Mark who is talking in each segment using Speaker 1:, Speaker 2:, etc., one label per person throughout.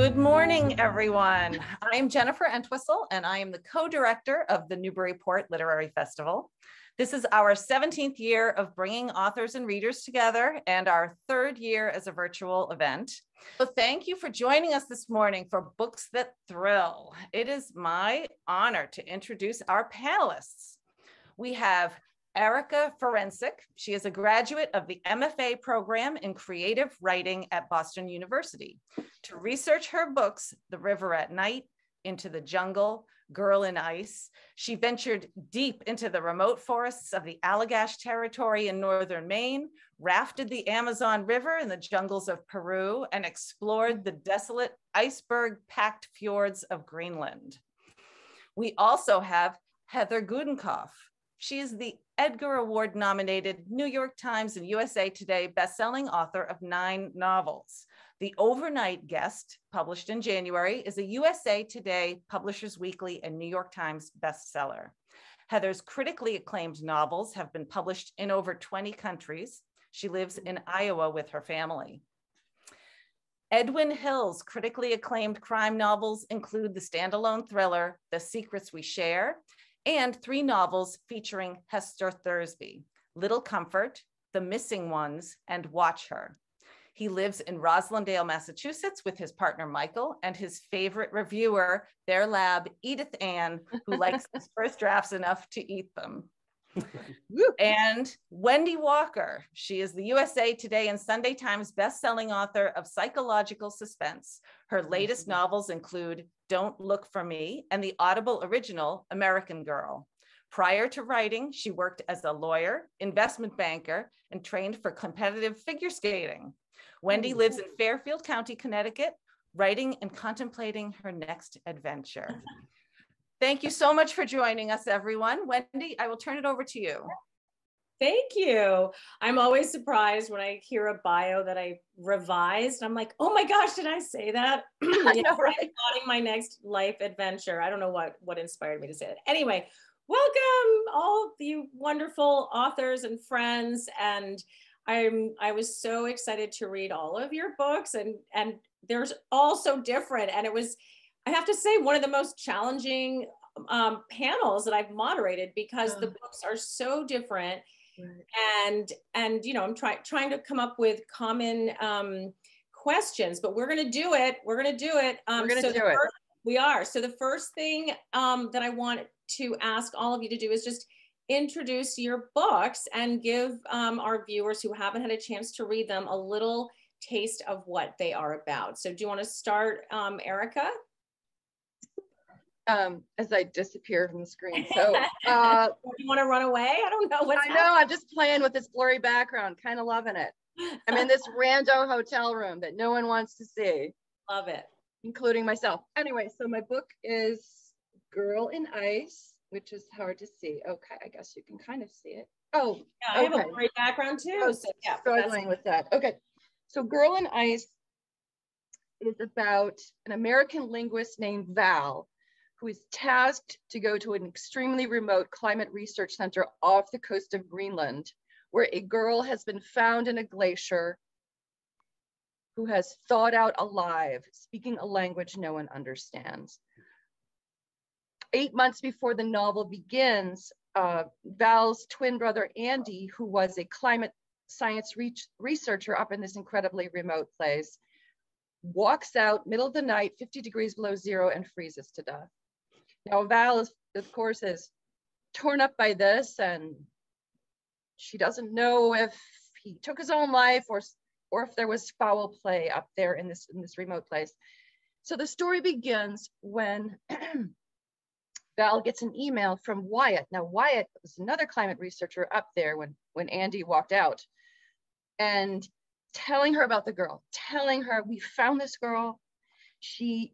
Speaker 1: Good morning, everyone. I'm Jennifer Entwistle, and I am the co-director of the Newburyport Literary Festival. This is our 17th year of bringing authors and readers together and our third year as a virtual event. So thank you for joining us this morning for Books That Thrill. It is my honor to introduce our panelists. We have Erica Ferencik. She is a graduate of the MFA program in creative writing at Boston University. To research her books, The River at Night, Into the Jungle, Girl in Ice, she ventured deep into the remote forests of the Allagash territory in northern Maine, rafted the Amazon River in the jungles of Peru, and explored the desolate iceberg-packed fjords of Greenland. We also have Heather Gudenkauf. She is the Edgar Award nominated New York Times and USA Today bestselling author of 9 novels. The Overnight Guest, published in January, is a USA Today Publishers Weekly and New York Times bestseller. Heather's critically acclaimed novels have been published in over 20 countries. She lives in Iowa with her family. Edwin Hill's critically acclaimed crime novels include the standalone thriller, The Secrets We Share, and 3 novels featuring Hester Thursby, Little Comfort, The Missing Ones, and Watch Her. He lives in Roslindale, Massachusetts with his partner, Michael, and his favorite reviewer, their lab, Edith Ann, who likes his first drafts enough to eat them. And Wendy Walker. She is the USA Today and Sunday Times bestselling author of psychological suspense. Her latest novels include Don't Look for Me and the Audible original American Girl. Prior to writing, she worked as a lawyer, investment banker, and trained for competitive figure skating. Wendy lives in Fairfield County, Connecticut, writing and contemplating her next adventure. Thank you so much for joining us, everyone. Wendy, I will turn it over to you.
Speaker 2: Thank you. I'm always surprised when I hear a bio that I revised. I'm like, oh my gosh, did I say that?
Speaker 1: I know, right?
Speaker 2: I'm plotting my next life adventure. I don't know what inspired me to say that. Anyway, welcome all of you wonderful authors and friends. And I was so excited to read all of your books, and there's all so different. And it was, I have to say, one of the most challenging panels that I've moderated because the books are so different. Right. And you know, I'm trying to come up with common questions, but we're going to do it. We're going to do it. We are. So the first thing that I want to ask all of you to do is just introduce your books and give our viewers who haven't had a chance to read them a little taste of what they are about. So do you want to start, Erica?
Speaker 3: As I disappear from the screen. So
Speaker 2: you want to run away? I don't know what's happening.
Speaker 3: I'm just playing with this blurry background, kind of loving it. I'm in this rando hotel room that no one wants to see.
Speaker 2: Love it.
Speaker 3: Including myself. Anyway, so my book is Girl in Ice, which is hard to see. Okay, I guess you can kind of see it. Oh,
Speaker 2: yeah, I have a blurry background too.
Speaker 3: Oh, so yeah, struggling with that. Okay, so Girl in Ice is about an American linguist named Val, who is tasked to go to an extremely remote climate research center off the coast of Greenland, where a girl has been found in a glacier who has thawed out alive, speaking a language no one understands. 8 months before the novel begins, Val's twin brother, Andy, who was a climate science researcher up in this incredibly remote place, walks out middle of the night, 50 degrees below zero, and freezes to death. Now, Val, of course, is torn up by this, and she doesn't know if he took his own life or if there was foul play up there in this remote place. So the story begins when Val gets an email from Wyatt. Now, Wyatt was another climate researcher up there when Andy walked out, and telling her about the girl, telling her, we found this girl. She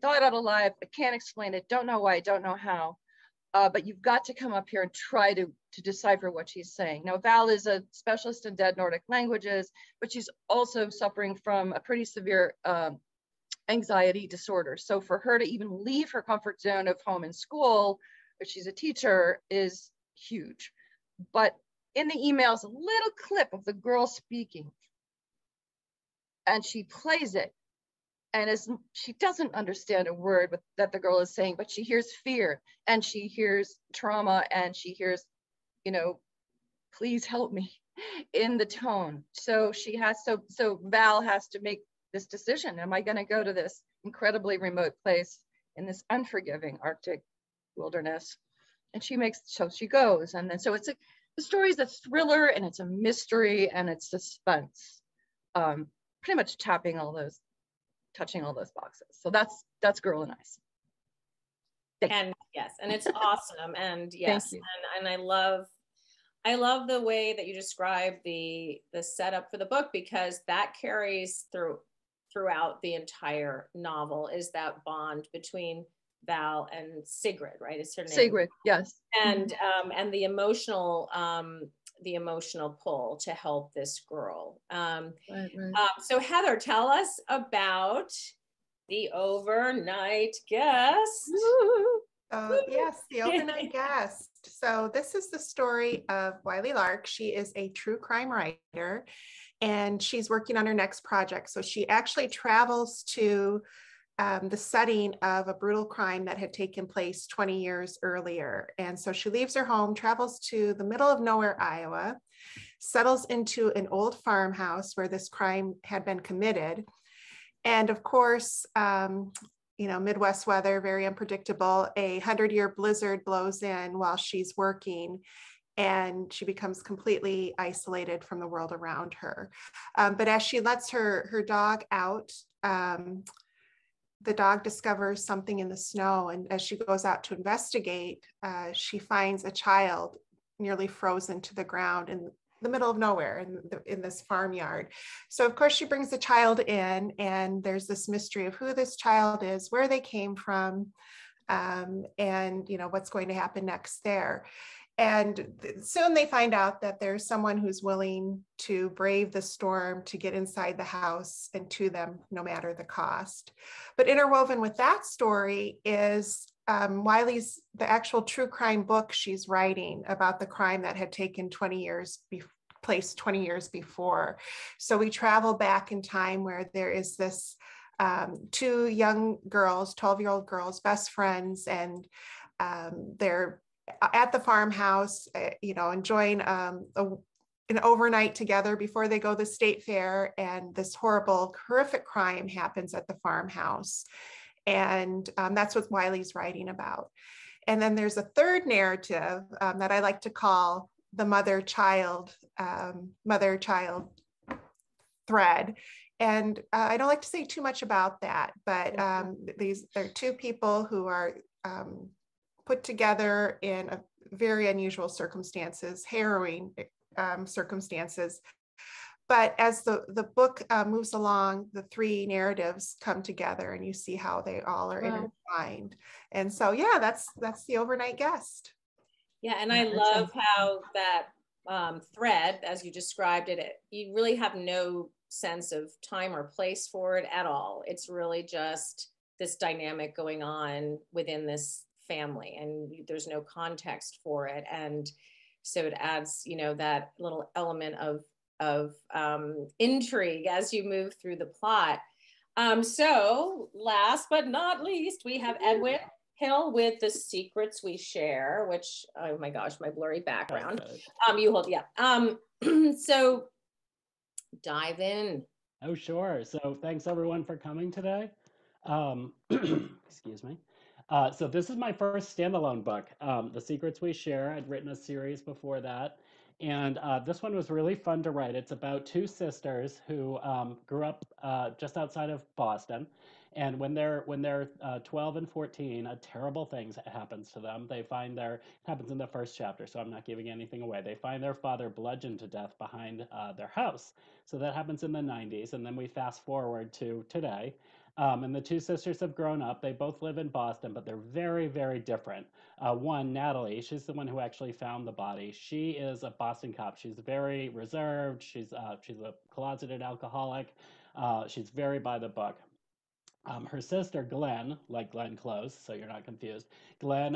Speaker 3: thought out alive. I can't explain it. Don't know why. Don't know how. But you've got to come up here and try to decipher what she's saying. Now, Val is a specialist in dead Nordic languages, but she's also suffering from a pretty severe anxiety disorder. So for her to even leave her comfort zone of home and school, if she's a teacher, is huge. But in the emails, a little clip of the girl speaking, and she plays it. And as she doesn't understand a word that the girl is saying, but she hears fear and she hears trauma and she hears, you know, please help me in the tone. So so Val has to make this decision. Am I going to go to this incredibly remote place in this unforgiving Arctic wilderness? And so she goes. And then, so the story is a thriller and it's a mystery and it's suspense. Pretty much touching all those boxes. So that's Girl and Ice.
Speaker 2: And yes, and it's awesome. And yes, and I love the way that you describe the setup for the book, because that carries throughout the entire novel, is that bond between Val and Sigrid, right? Is her name?
Speaker 3: Sigrid, yes.
Speaker 2: And and the emotional pull to help this girl.
Speaker 3: Right.
Speaker 2: So Heather, tell us about the overnight guest.
Speaker 4: Yes, the overnight guest. So this is the story of Wiley Lark. She is a true crime writer, and she's working on her next project. So she actually travels to the setting of a brutal crime that had taken place 20 years earlier. And so she leaves her home, travels to the middle of nowhere, Iowa, settles into an old farmhouse where this crime had been committed. And of course, Midwest weather, very unpredictable. A 100-year blizzard blows in while she's working, and she becomes completely isolated from the world around her. But as she lets her dog out, the dog discovers something in the snow. And as she goes out to investigate, she finds a child nearly frozen to the ground in the middle of nowhere in this farmyard. So of course she brings the child in, and there's this mystery of who this child is, where they came from, and what's going to happen next there. And soon they find out that there's someone who's willing to brave the storm to get inside the house and to them, no matter the cost. But interwoven with that story is Wiley's, the actual true crime book she's writing about the crime that had taken place 20 years before. So we travel back in time where there is this two young girls, 12-year-old girls, best friends, and they're at the farmhouse, enjoying an overnight together before they go to the state fair. And this horrific crime happens at the farmhouse. And that's what Wiley's writing about. And then there's a third narrative that I like to call the mother-child thread. And I don't like to say too much about that, but they're two people who are put together in a very unusual circumstances, harrowing circumstances. But as the book moves along, the three narratives come together, and you see how they all are intertwined. And so, yeah, that's the overnight guest.
Speaker 2: Yeah, and I love how that thread, as you described it, you really have no sense of time or place for it at all. It's really just this dynamic going on within this family, and there's no context for it. And so it adds, that little element of intrigue as you move through the plot. So last but not least, we have Edwin Hill with The Secrets We Share, which, oh my gosh, my blurry background. You hold, yeah. So dive in.
Speaker 5: Oh, sure. So thanks everyone for coming today. Excuse me. So this is my first standalone book, The Secrets We Share. I'd written a series before that. And this one was really fun to write. It's about two sisters who grew up just outside of Boston. And when they're 12 and 14, a terrible thing happens to them. It happens in the first chapter, so I'm not giving anything away. They find their father bludgeoned to death behind their house. So that happens in the 90s. And then we fast forward to today. And the two sisters have grown up. They both live in Boston, but they're very, very different. One, Natalie, she's the one who actually found the body. She is a Boston cop. She's very reserved. She's a closeted alcoholic. She's very by the book. Her sister, Glenn, like Glenn Close, so you're not confused. Glenn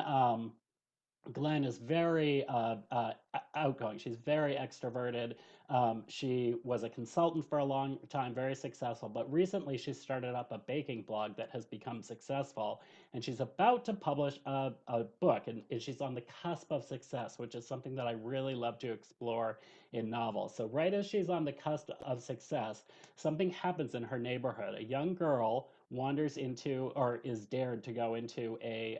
Speaker 5: Glenn is very outgoing. She's very extroverted. She was a consultant for a long time, very successful, but recently she started up a baking blog that has become successful. And she's about to publish a book, and she's on the cusp of success, which is something that I really love to explore in novels. So, right as she's on the cusp of success, something happens in her neighborhood. A young girl wanders into, or is dared to go into, a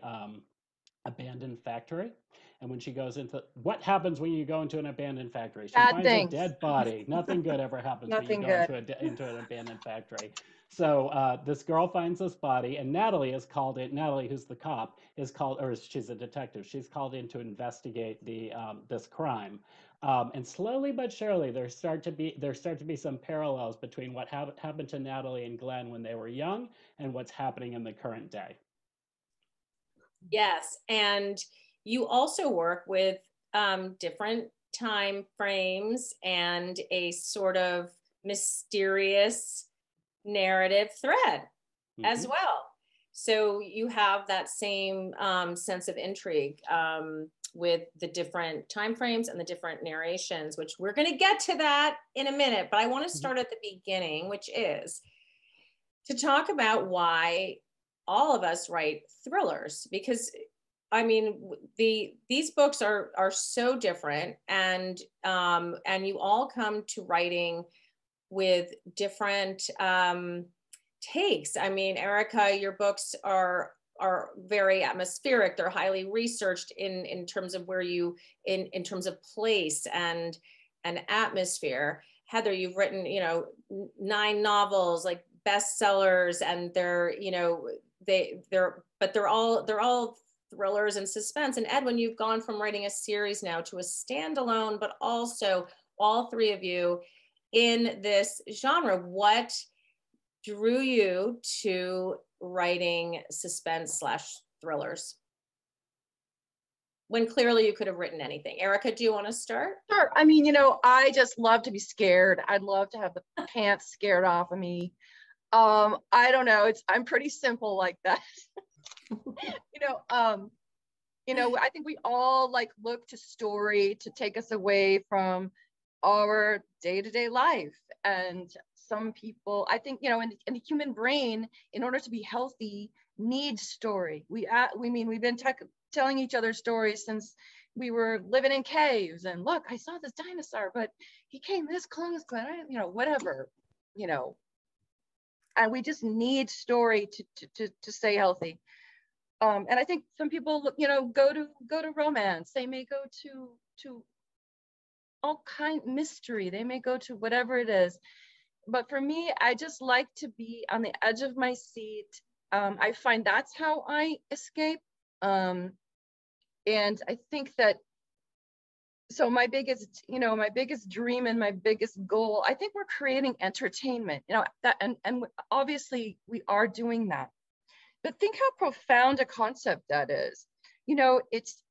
Speaker 5: abandoned factory. And when she goes into, what happens when you go into an abandoned factory? She
Speaker 3: Bad
Speaker 5: finds a
Speaker 3: things.
Speaker 5: dead body. Nothing good ever happens when you
Speaker 3: Nothing
Speaker 5: go
Speaker 3: good.
Speaker 5: into an abandoned factory. So this girl finds this body, and Natalie is called in. Natalie, who's the cop, is called, or she's a detective. She's called in to investigate the this crime. And slowly but surely, there start to be some parallels between what happened to Natalie and Glenn when they were young and what's happening in the current day.
Speaker 2: Yes, and you also work with different time frames and a sort of mysterious narrative thread as well. So you have that same sense of intrigue with the different time frames and the different narrations, which we're going to get to that in a minute. But I want to start at the beginning, which is to talk about why all of us write thrillers, because I mean, these books are so different, and you all come to writing with different takes. I mean, Erica, your books are very atmospheric. They're highly researched in terms of where you in terms of place and atmosphere. Heather, you've written 9 novels, like bestsellers, and they're they're all thrillers and suspense. And Edwin, you've gone from writing a series now to a standalone, but also all 3 of you in this genre. What drew you to writing suspense / thrillers when clearly you could have written anything? Erica, do you want to start?
Speaker 3: Sure. I mean, I just love to be scared. I'd love to have the pants scared off of me. I don't know. I'm pretty simple like that. I think we all look to story to take us away from our day-to-day life. And some people, I think, in the human brain, in order to be healthy, needs story. We've been telling each other stories since we were living in caves. And look, I saw this dinosaur, but he came this close, but whatever, and we just need story to stay healthy. And I think some people, go to romance. They may go to all kind mystery. They may go to whatever it is. But for me, I just like to be on the edge of my seat. I find that's how I escape. And I think that, so my biggest dream and my biggest goal, I think we're creating entertainment, and obviously we are doing that. But think how profound a concept that is, it's,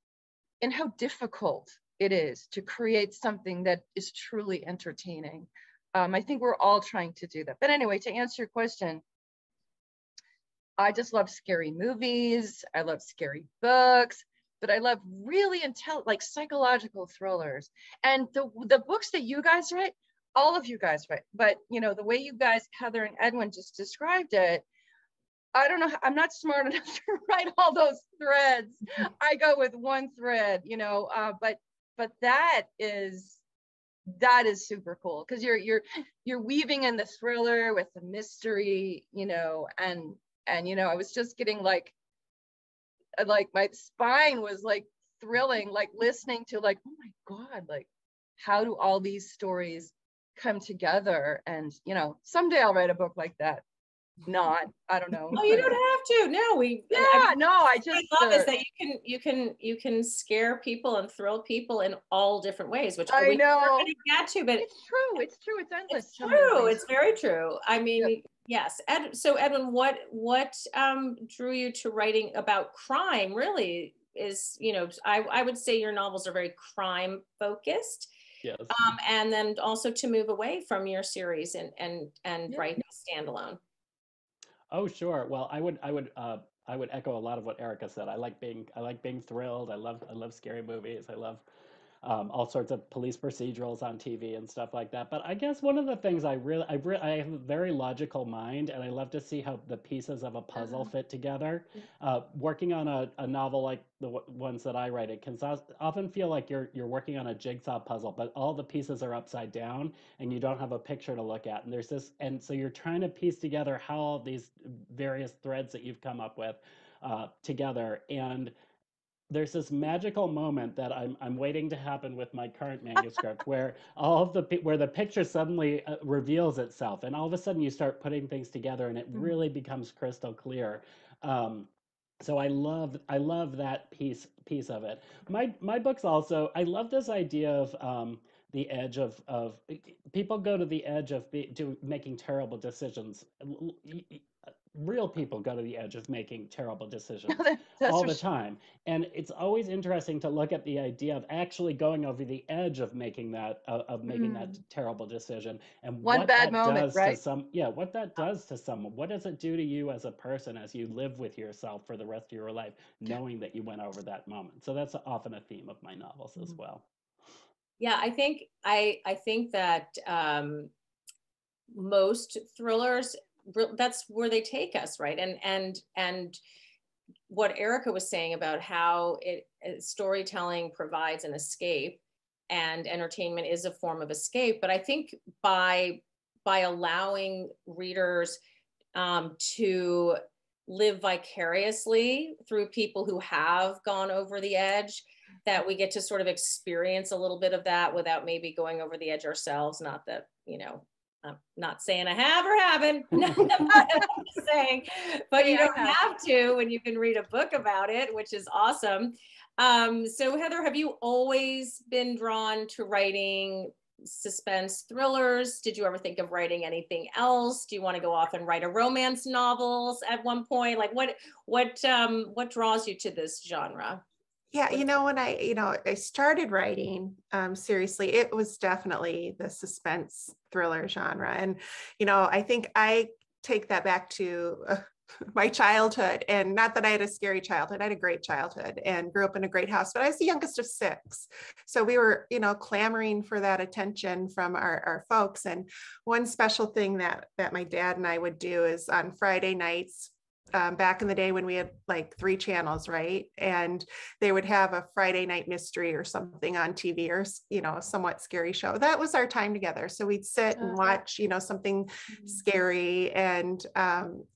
Speaker 3: and how difficult it is to create something that is truly entertaining. I think we're all trying to do that. But anyway, to answer your question, I just love scary movies. I love scary books, but I love really psychological thrillers. And the books that you guys write, all of you guys write, but the way you guys, Heather and Edwin, just described it, I don't know, I'm not smart enough to write all those threads. I go with one thread, but that is super cool, because you're weaving in the thriller with the mystery, and I was just getting like my spine was thrilling, listening to oh my God, how do all these stories come together? And someday I'll write a book like that. I don't know.
Speaker 2: Oh, you don't have to. No, I love is that you can scare people and thrill people in all different ways, which
Speaker 3: I know
Speaker 2: we're going to get to, but
Speaker 3: it's true. It's endless.
Speaker 2: It's true. It's very true. I mean, yes. So Edwin, what drew you to writing about crime? Really is, I would say your novels are very crime focused.
Speaker 5: Yes.
Speaker 2: And then also to move away from your series and write a standalone.
Speaker 5: Oh, sure. Well, I would I would echo a lot of what Erica said. I like being thrilled. I love scary movies. I love all sorts of police procedurals on TV and stuff like that. But I guess one of the things I have a very logical mind, and I love to see how the pieces of a puzzle fit together. Working on a novel like the ones that I write, it can often feel like you're working on a jigsaw puzzle, but all the pieces are upside down, and you don't have a picture to look at. And so you're trying to piece together how all these various threads that you've come up with together. And there's this magical moment that I'm waiting to happen with my current manuscript, where where the picture suddenly reveals itself, and all of a sudden you start putting things together, and it really becomes crystal clear. So I love that piece of it. My books also, I love this idea of the edge of people go to the edge of making terrible decisions. Real people go to the edge of making terrible decisions all the time. And it's always interesting to look at the idea of actually going over the edge of making that terrible decision, and what that does to what that does to someone. What does it do to you as a person as you live with yourself for the rest of your life, knowing that you went over that moment? So that's often a theme of my novels as well.
Speaker 2: Yeah, I think that most thrillers, that's where they take us, right? And what Erica was saying about how storytelling provides an escape, and entertainment is a form of escape. But I think by allowing readers to live vicariously through people who have gone over the edge, that we get to sort of experience a little bit of that without maybe going over the edge ourselves. Not that, I'm not saying I have or haven't, I'm just saying, but you don't have to when you can read a book about it, which is awesome. So Heather, have you always been drawn to writing suspense thrillers? Did you ever think of writing anything else? Do you want to go off and write a romance novels at one point? Like what draws you to this genre?
Speaker 4: Yeah, when I started writing seriously, it was definitely the suspense thriller genre. And, I think I take that back to my childhood, and not that I had a scary childhood. I had a great childhood and grew up in a great house, but I was the youngest of 6. So we were, clamoring for that attention from our folks. And one special thing that my dad and I would do is on Friday nights, back in the day when we had like 3 channels, right? And they would have a Friday night mystery or something on TV, or, a somewhat scary show. That was our time together. So we'd sit and watch, something scary, and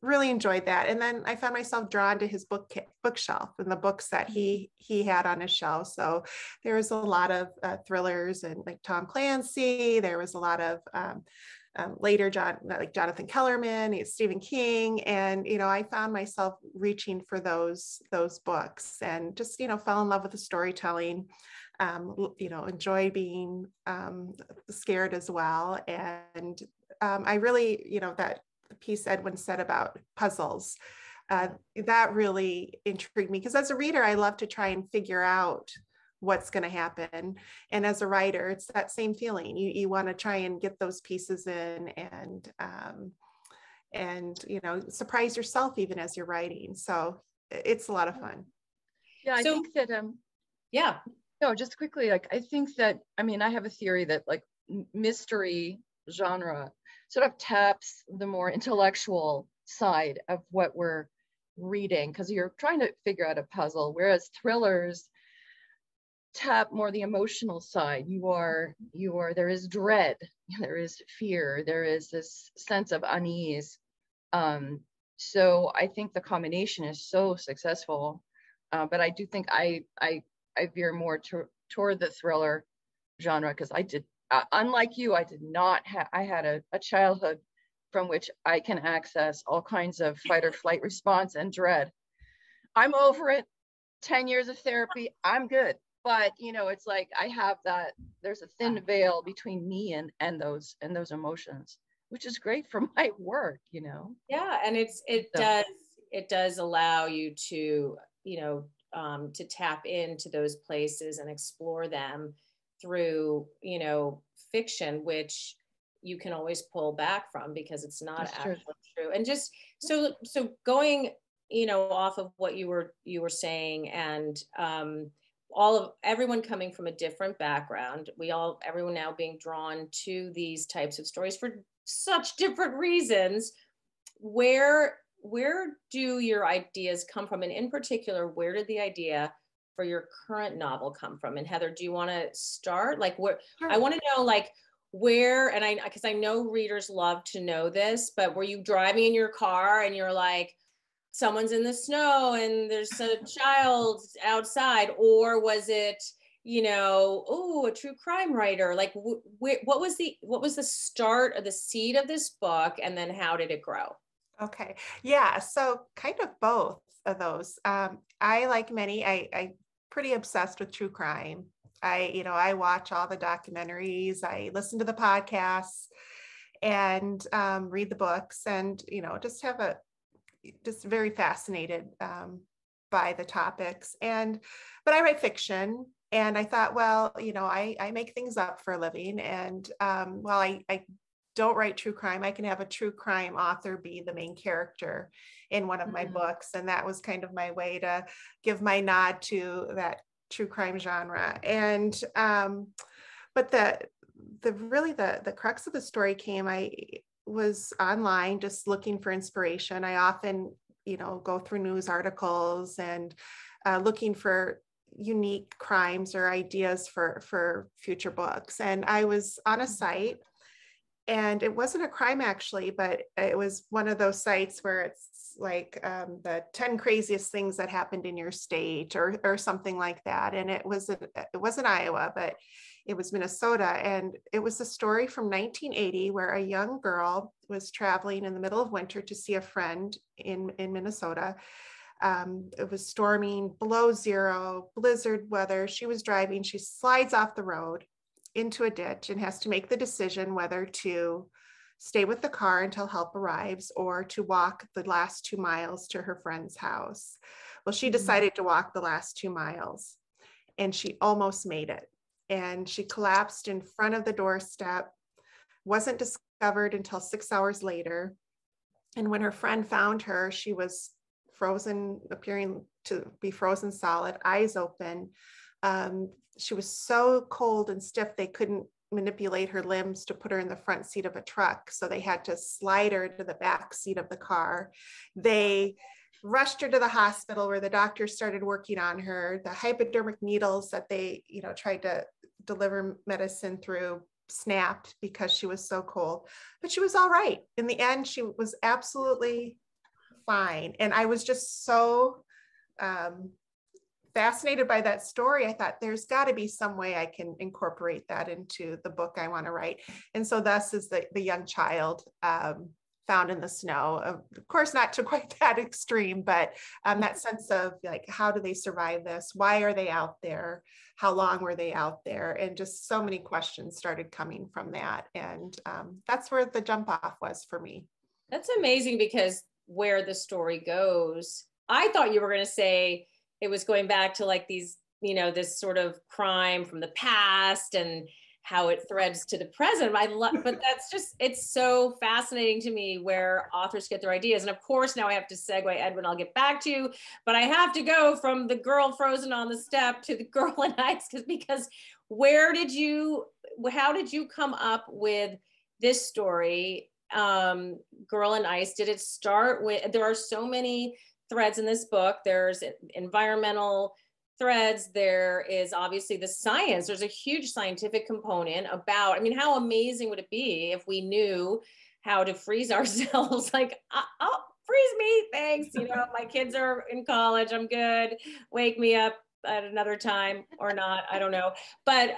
Speaker 4: really enjoyed that. And then I found myself drawn to his bookshelf and the books that he had on his shelf. So there was a lot of thrillers and like Tom Clancy. There was a lot of later Jonathan Kellerman, Stephen King. And, I found myself reaching for those books, and just, fell in love with the storytelling, enjoy being scared as well. And I really, that piece Edwin said about puzzles, that really intrigued me, because as a reader, I love to try and figure out what's going to happen. And as a writer, it's that same feeling. You want to try and get those pieces in, and surprise yourself even as you're writing. So it's a lot of fun.
Speaker 3: Yeah, I think that no, just quickly, like I think that, I have a theory that like mystery genre sort of taps the more intellectual side of what we're reading, because you're trying to figure out a puzzle, whereas thrillers tap more the emotional side. There is dread, there is fear, there is this sense of unease. So I think the combination is so successful, but I do think I veer more toward the thriller genre, because I did, unlike you, I did not have, I had a childhood from which I can access all kinds of fight or flight response and dread. I'm over it. 10 years of therapy, I'm good. But it's like I have that, there's a thin veil between me and those emotions, which is great for my work,
Speaker 2: Yeah, and it does allow you to to tap into those places and explore them through fiction, which you can always pull back from because it's not actually true. And just so going you know, off of what you were saying, and everyone coming from a different background, everyone now being drawn to these types of stories for such different reasons. Where do your ideas come from? And in particular, where did the idea for your current novel come from? And Heather, do you want to start? Like, where? Sure. I want to know, like, where, and because I know readers love to know this, but were you driving in your car and you're like, someone's in the snow and there's a child outside, or was it, you know, oh, a true crime writer? Like, what was the start of the seed of this book, and then how did it grow?
Speaker 4: Okay, yeah, so kind of both of those. I, like many, I pretty obsessed with true crime. I watch all the documentaries, I listen to the podcasts, and read the books, and, just very fascinated by the topics. But I write fiction, and I thought, well, I make things up for a living. And while I don't write true crime, I can have a true crime author be the main character in one of my books. And that was kind of my way to give my nod to that true crime genre. And but the crux of the story came, I was online just looking for inspiration. I often go through news articles and looking for unique crimes or ideas for future books. And I was on a site, and it wasn't a crime actually, but it was one of those sites where it's like the 10 craziest things that happened in your state or something like that. And it wasn't Iowa, but it was Minnesota. And it was a story from 1980 where a young girl was traveling in the middle of winter to see a friend in Minnesota. It was storming, below zero, blizzard weather. She was driving, she slides off the road into a ditch and has to make the decision whether to stay with the car until help arrives or to walk the last 2 miles to her friend's house. Well, she decided to walk the last 2 miles, and she almost made it. And she collapsed in front of the doorstep, wasn't discovered until 6 hours later. And when her friend found her, she was frozen, appearing to be frozen solid, eyes open. She was so cold and stiff, they couldn't manipulate her limbs to put her in the front seat of a truck. So they had to slide her to the back seat of the car. They rushed her to the hospital where the doctors started working on her. The hypodermic needles that they, tried to deliver medicine through snapped because she was so cold, but she was all right. In the end, she was absolutely fine. And I was just so fascinated by that story. I thought there's got to be some way I can incorporate that into the book I want to write. And so thus is the young child found in the snow. Of course, not to quite that extreme, but that sense of like, how do they survive this? Why are they out there? How long were they out there? And just so many questions started coming from that. And that's where the jump off was for me.
Speaker 2: That's amazing, because where the story goes, I thought you were going to say it was going back to like these, this sort of crime from the past and how it threads to the present. But that's just, it's so fascinating to me where authors get their ideas. And of course, now I have to segue, Edwin, I'll get back to you, but I have to go from the girl frozen on the step to the girl in ice, because how did you come up with this story, Girl in Ice? Did it start with, there are so many threads in this book. There's environmental threads. There is obviously the science. There's a huge scientific component about, how amazing would it be if we knew how to freeze ourselves? Like, oh, freeze me, thanks. My kids are in college, I'm good. Wake me up at another time or not, I don't know. But,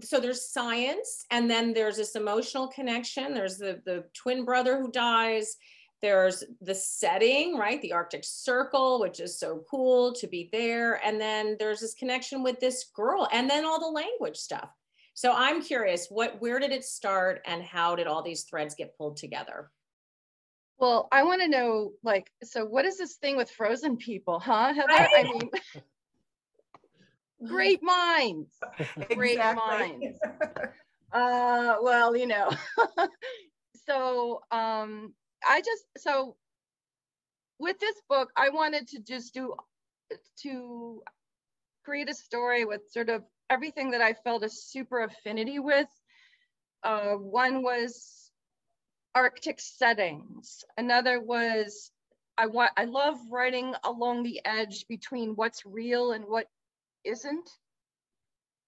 Speaker 2: so there's science, and then there's this emotional connection. There's the twin brother who dies. There's the setting, right? The Arctic Circle, which is so cool to be there. And then there's this connection with this girl, and then all the language stuff. So I'm curious, where did it start, and how did all these threads get pulled together?
Speaker 3: Well, I want to know, so what is this thing with frozen people, huh, Heather?
Speaker 2: Right?
Speaker 3: Great minds. Great minds. Well, so so with this book, I wanted to just create a story with sort of everything that I felt a super affinity with. One was Arctic settings. Another was I love writing along the edge between what's real and what isn't.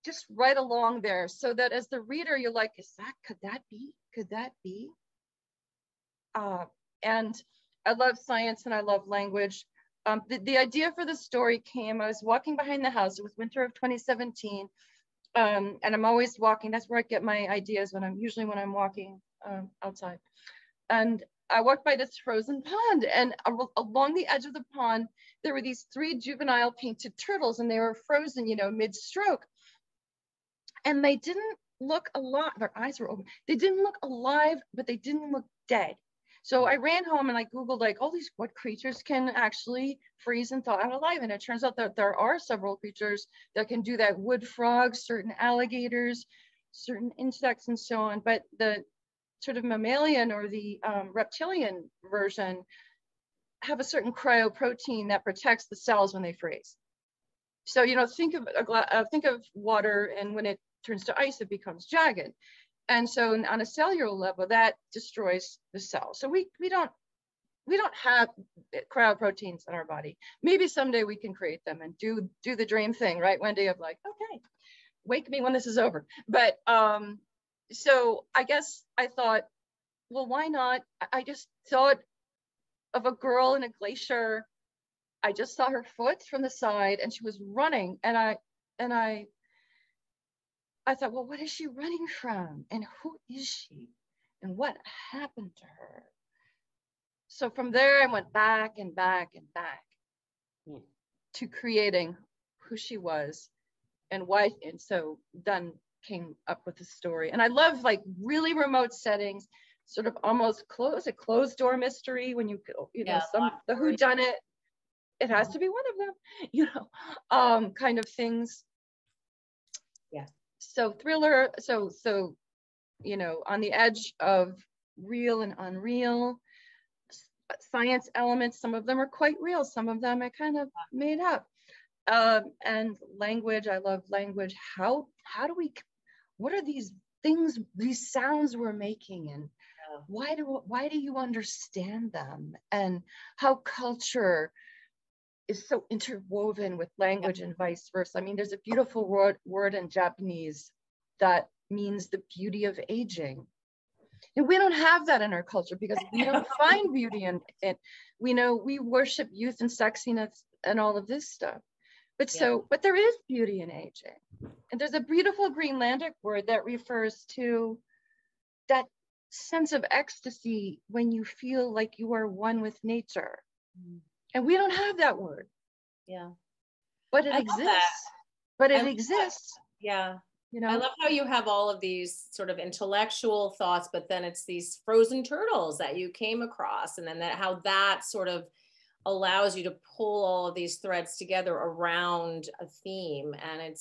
Speaker 3: Just right along there, so that as the reader, you're like, could that be? Could that be? And I love science and I love language. The idea for the story came, I was walking behind the house. It was winter of 2017. And I'm always walking. That's where I get my ideas when I'm walking outside. And I walked by this frozen pond, and along the edge of the pond, there were these 3 juvenile painted turtles, and they were frozen, mid-stroke. And they didn't look alive. Their eyes were open. They didn't look alive, but they didn't look dead. So I ran home and I Googled what creatures can actually freeze and thaw out alive. And it turns out that there are several creatures that can do that: wood frogs, certain alligators, certain insects, and so on. But the sort of mammalian or the reptilian version have a certain cryoprotein that protects the cells when they freeze. So, think of water, and when it turns to ice, it becomes jagged. And so on a cellular level, that destroys the cell. So we don't have cryoproteins in our body. Maybe someday we can create them and do the dream thing, right, Wendy? Of like, okay, wake me when this is over. But so I guess I thought, well, why not? I just thought of a girl in a glacier. I just saw her foot from the side, and she was running, and I thought, well, what is she running from? And who is she? And what happened to her? So from there, I went back and back and back to creating who she was and why. And so then came up with the story. And I love really remote settings, sort of almost a closed door mystery when the whodunit. It has to be one of them, kind of things.
Speaker 2: Yeah.
Speaker 3: So thriller, so on the edge of real and unreal. Science elements, some of them are quite real, some of them I kind of made up. And language, I love language. How do we, what are these things, these sounds we're making, and why do you understand them, and how culture is so interwoven with language and vice versa. I mean, there's a beautiful word in Japanese that means the beauty of aging. And we don't have that in our culture because we don't find beauty in it. We worship youth and sexiness and all of this stuff. But but there is beauty in aging. And there's a beautiful Greenlandic word that refers to that sense of ecstasy when you feel like you are one with nature. And we don't have that word.
Speaker 2: Yeah.
Speaker 3: But it exists. But it exists.
Speaker 2: Yeah. I love how you have all of these sort of intellectual thoughts, but then it's these frozen turtles that you came across, and then how that sort of allows you to pull all of these threads together around a theme. And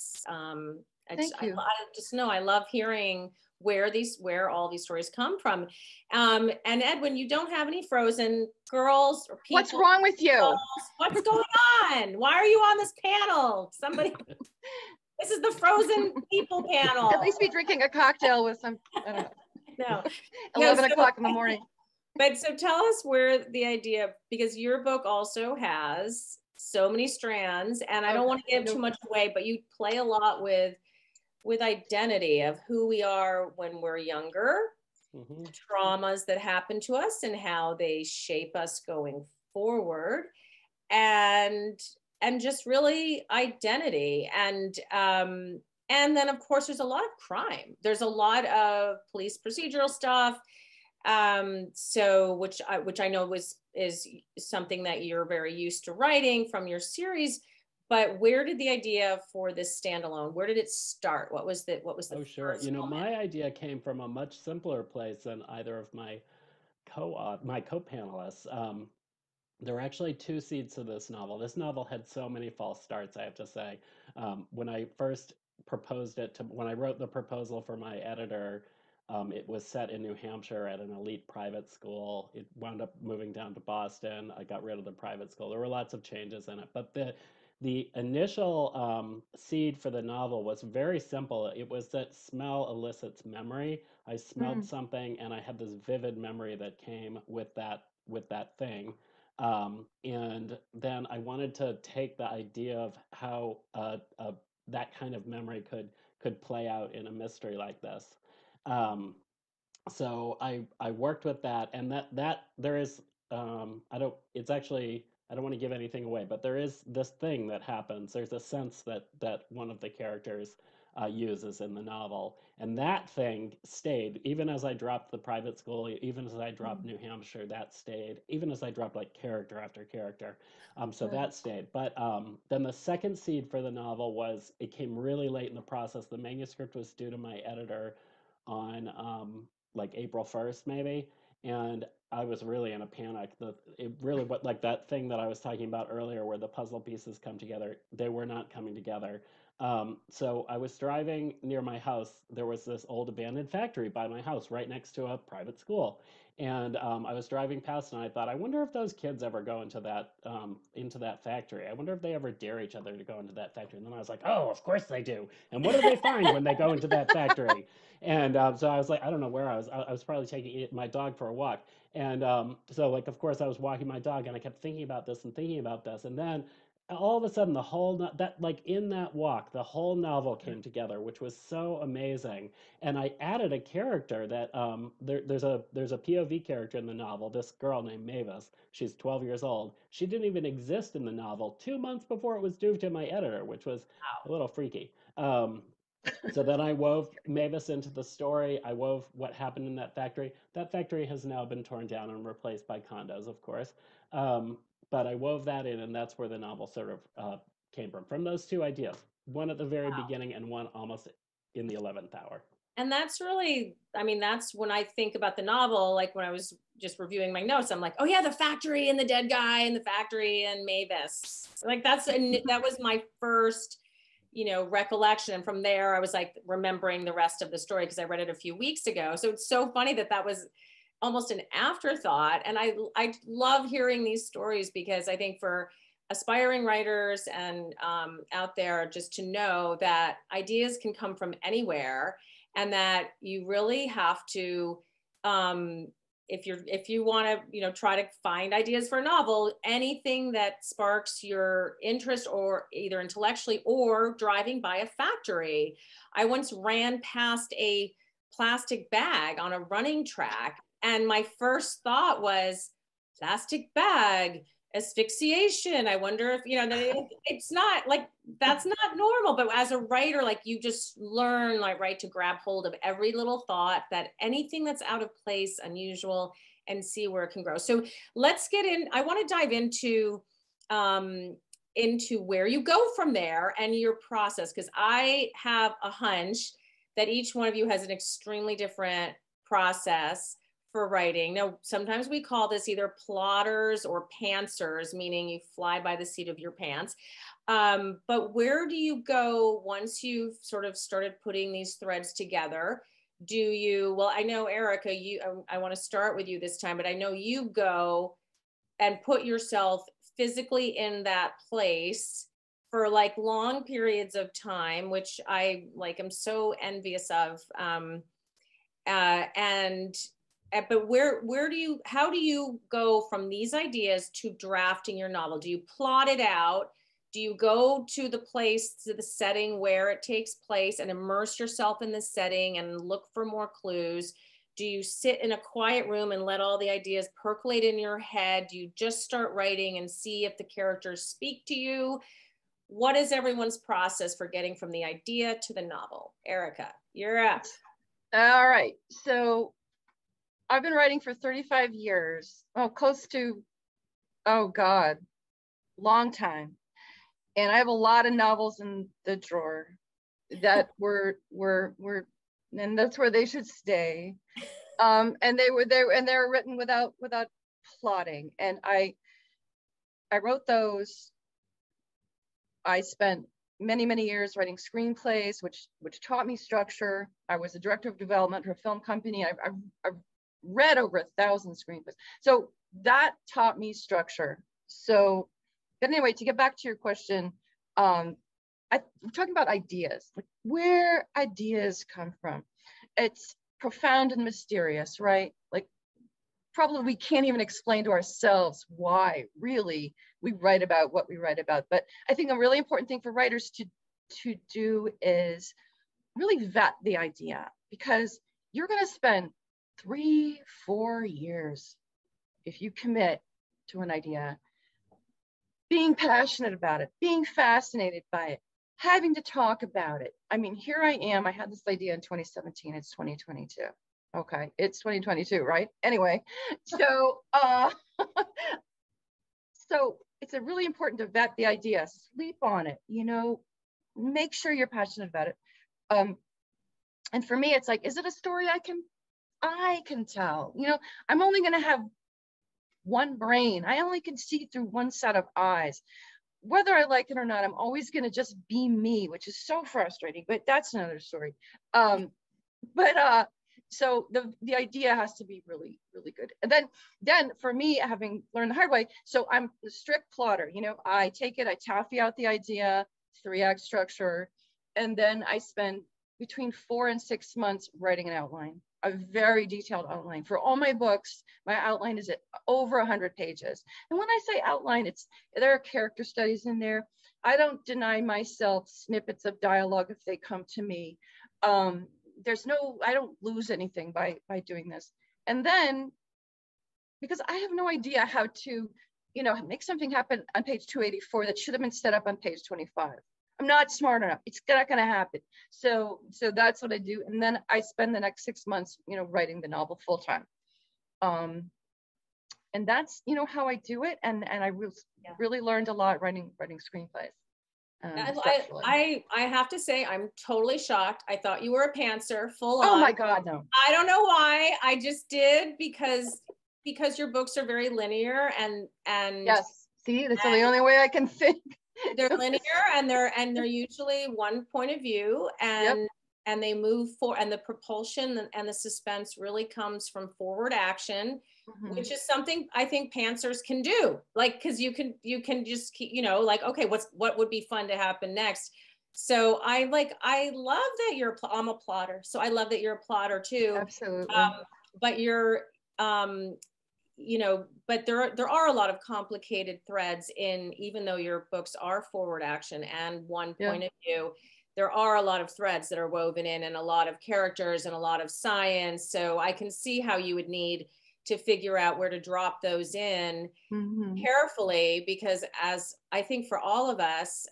Speaker 2: Thank you. I just know I love hearing where all these stories come from. And Edwin, you don't have any frozen girls or people.
Speaker 3: What's wrong with you?
Speaker 2: Girls. What's going on? Why are you on this panel? Somebody, this is the frozen people panel.
Speaker 3: At least be drinking a cocktail with some, I don't know.
Speaker 2: No.
Speaker 3: 11 o'clock in the morning.
Speaker 2: But so tell us where the idea, because your book also has so many strands, and I don't want to give too much away, but you play a lot with identity of who we are when we're younger, traumas that happen to us and how they shape us going forward, and just really identity. And then of course there's a lot of crime. There's a lot of police procedural stuff. So which I know is something that you're very used to writing from your series. But where did the idea for this standalone, where did it start? What was the
Speaker 5: Oh, sure.
Speaker 2: first
Speaker 5: My
Speaker 2: moment?
Speaker 5: idea came from a much simpler place than either of my co-panelists. There were actually 2 seeds to this novel. This novel had so many false starts, I have to say. When I first proposed it when I wrote the proposal for my editor, It was set in New Hampshire at an elite private school. It wound up moving down to Boston. I got rid of the private school. There were lots of changes in it, but the initial seed for the novel was very simple. It was that smell elicits memory. I smelled something, and I had this vivid memory that came with that thing. And then I wanted to take the idea of how that kind of memory could play out in a mystery like this. Um, so I worked with that, and that there is I don't it's actually I don't want to give anything away, but there is this thing that happens. There's a sense that one of the characters uses in the novel, and that thing stayed even as I dropped the private school, even as I dropped New Hampshire. That stayed, even as I dropped like character after character. So that stayed. But then the second seed for the novel was, it came really late in the process. The manuscript was due to my editor on like April 1st, maybe. And I was really in a panic. It really, what, like that thing that I was talking about earlier, where the puzzle pieces come together, they were not coming together. So I was driving near my house. There was this old abandoned factory by my house, right next to a private school. And I was driving past, and I thought, I wonder if those kids ever go into that factory. I wonder if they ever dare each other to go into that factory. And then I was like, oh, of course they do. And what do they find when they go into that factory? And so I was like, I don't know where I was. I was probably taking my dog for a walk. And so, like, of course, I was walking my dog, and I kept thinking about this and thinking about this. And then all of a sudden, like in that walk, the whole novel came together, which was so amazing. And I added a character that there's a POV character in the novel. This girl named Mavis. She's 12 years old. She didn't even exist in the novel 2 months before it was due to my editor, which was a little freaky. So then I wove Mavis into the story. I wove what happened in that factory. That factory has now been torn down and replaced by condos, of course. But I wove that in, and that's where the novel sort of came from those two ideas. One at the very beginning and one almost in the 11th hour.
Speaker 2: And that's really, I mean, that's when I think about the novel, like when I was just reviewing my notes, I'm like, oh yeah, the factory and the dead guy and the factory and Mavis. Like that was my first, recollection. And from there, I was like remembering the rest of the story because I read it a few weeks ago. So it's so funny that was almost an afterthought. And I love hearing these stories, because I think for aspiring writers and out there, just to know that ideas can come from anywhere, and that you really have to, if you want to, try to find ideas for a novel, anything that sparks your interest, or either intellectually or driving by a factory. I once ran past a plastic bag on a running track, and my first thought was, plastic bag, asphyxiation. I wonder if, it's not like, that's not normal. But as a writer, like, you just learn, like, right, to grab hold of every little thought, that anything that's out of place, unusual, and see where it can grow. So let's get in. I want to dive into where you go from there and your process, because I have a hunch that each one of you has an extremely different process for writing. Now, sometimes we call this either plotters or pantsers, meaning you fly by the seat of your pants. But where do you go once you've sort of started putting these threads together? Well, I know, Erica, I want to start with you this time, but I know you go and put yourself physically in that place for like long periods of time, which I like, am so envious of. But how do you go from these ideas to drafting your novel? Do you plot it out? Do you go to the setting where it takes place and immerse yourself in the setting and look for more clues? Do you sit in a quiet room and let all the ideas percolate in your head? Do you just start writing and see if the characters speak to you? What is everyone's process for getting from the idea to the novel? Erica, you're up.
Speaker 3: All right. So I've been writing for 35 years, close to, oh God, long time. And I have a lot of novels in the drawer that were, and that's where they should stay. And they were written without plotting. And I wrote those. I spent many, many years writing screenplays, which taught me structure. I was a director of development for a film company. I've read over 1,000 screenplays. So that taught me structure. So, but anyway, to get back to your question, I'm talking about ideas, like where ideas come from. It's profound and mysterious, right? Like probably we can't even explain to ourselves why really we write about what we write about. But I think a really important thing for writers to do is really vet the idea, because you're going to spend 3-4 years if you commit to an idea, being passionate about it, being fascinated by it, having to talk about it. I mean, here I am. I had this idea in 2017. It's 2022. Okay, it's 2022, right? Anyway, so so it's a really important to vet the idea, sleep on it, you know, make sure you're passionate about it. And for me, it's like, is it a story I can tell? You know, I'm only going to have one brain. I only can see through one set of eyes. Whether I like it or not, I'm always going to just be me, which is so frustrating, but that's another story. So the idea has to be really, really good. And then for me, having learned the hard way, so I'm the strict plotter, you know, I take it, I taffy out the idea, 3-act structure, and then I spend between 4 and 6 months writing an outline, a very detailed outline. For all my books, my outline is at over 100 pages. And when I say outline, there are character studies in there. I don't deny myself snippets of dialogue if they come to me. I don't lose anything by doing this. And then, because I have no idea how to, you know, make something happen on page 284 that should have been set up on page 25. I'm not smart enough. It's not going to happen. So that's what I do. And then I spend the next 6 months, you know, writing the novel full time. And that's, you know, how I do it. And I really learned a lot writing screenplays.
Speaker 2: I have to say, I'm totally shocked. I thought you were a pantser, full on.
Speaker 3: Oh my God, no.
Speaker 2: I don't know why. I just did because your books are very linear and
Speaker 3: yes. See, that's the only way I can think.
Speaker 2: They're linear and they're usually one point of view, and they move forward, and the propulsion and the suspense really comes from forward action, which is something I think pantsers can do. Like, because you can just keep, you know, like, okay, what would be fun to happen next. So I love that I'm a plotter, so I love that you're a plotter too.
Speaker 3: Absolutely.
Speaker 2: But you're you know, but there are a lot of complicated threads in, even though your books are forward action and one point of view, there are a lot of threads that are woven in, and a lot of characters and a lot of science. So I can see how you would need to figure out where to drop those in carefully, because as I think for all of us,